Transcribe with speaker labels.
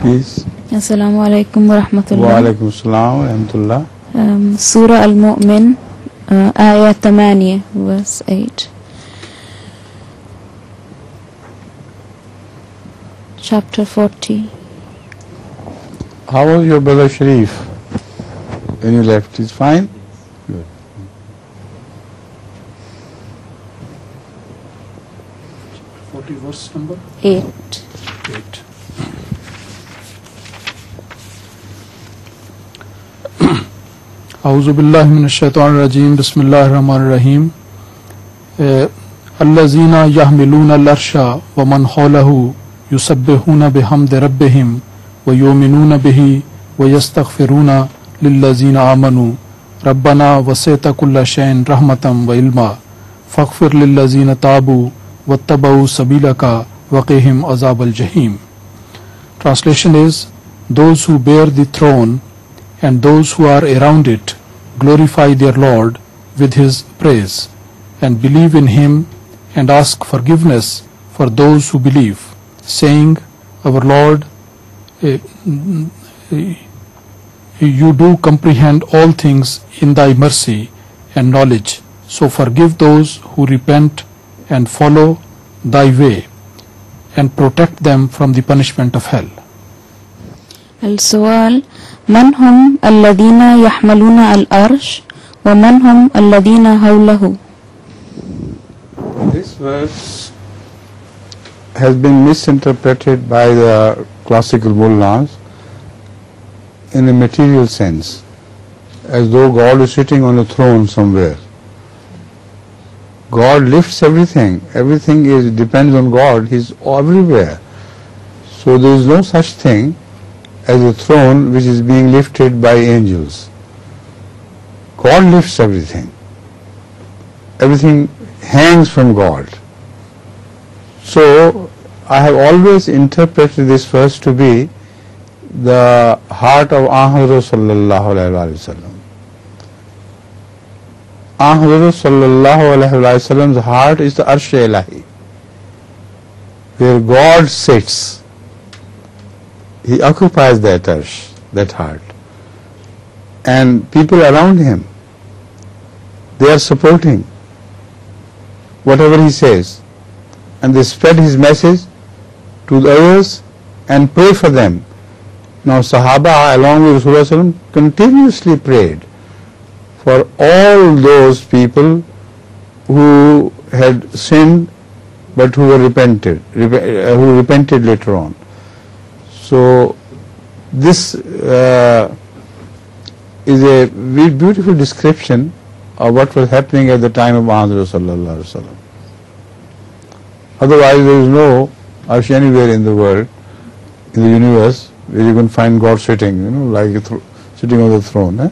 Speaker 1: Please.
Speaker 2: Assalamu alaikum wa rahmatullah.
Speaker 1: Wa alaikum assalam wa rahmatullah.
Speaker 2: Surah Al-Mu'min, ayah 8, verse 8. Chapter 40.
Speaker 1: How was your brother Sharif when you left? He's fine? Good.
Speaker 3: Verse number
Speaker 2: 8.
Speaker 3: اعوذ باللہ من الشیطان الرجیم بسم اللہ الرحمن الرحیم الذین یحملون العرش ومن حولہ یسبحون بحمد ربہم ویؤمنون بہ ویستغفرون للذین آمنوا ربنا وسعت کل شیء رحمتا وعلما فاغفر للذین تابوا واتبعوا سبیلک وقہم عذاب الجحیم. Translation is, those who bear the throne and those who are around it glorify their Lord with His praise and believe in Him and ask forgiveness for those who believe, saying, Our Lord, you do comprehend all things in Thy mercy and knowledge, so forgive those who repent and follow Thy way and protect them from the punishment of hell.
Speaker 2: السؤال: من هم الذين يحملون العرش ومن هم الذين حوله؟
Speaker 1: This verse has been misinterpreted by the classical mullahs in a material sense, as though God is sitting on a throne somewhere. God lifts everything. Everything depends on God. He's everywhere. So there is no such thing as a throne which is being lifted by angels. God lifts everything. Everything hangs from God. So I have always interpreted this verse to be the heart of Ahmad sallallahu alaihi wasallam. Ahmad sallallahu alaihi wasallam's heart is the Arsh Ilahi, where God sits. He occupies that arsh, that heart. And people around him, they are supporting whatever he says. And they spread his message to the others and pray for them. Now Sahaba, along with Rasulullah, continuously prayed for all those people who had sinned but who were who repented later on. So this is a very beautiful description of what was happening at the time of Muhammad sallallahu alaihi wasallam. Otherwise, there is no arsh anywhere in the world, in the universe, where you can find God sitting, like sitting on the throne.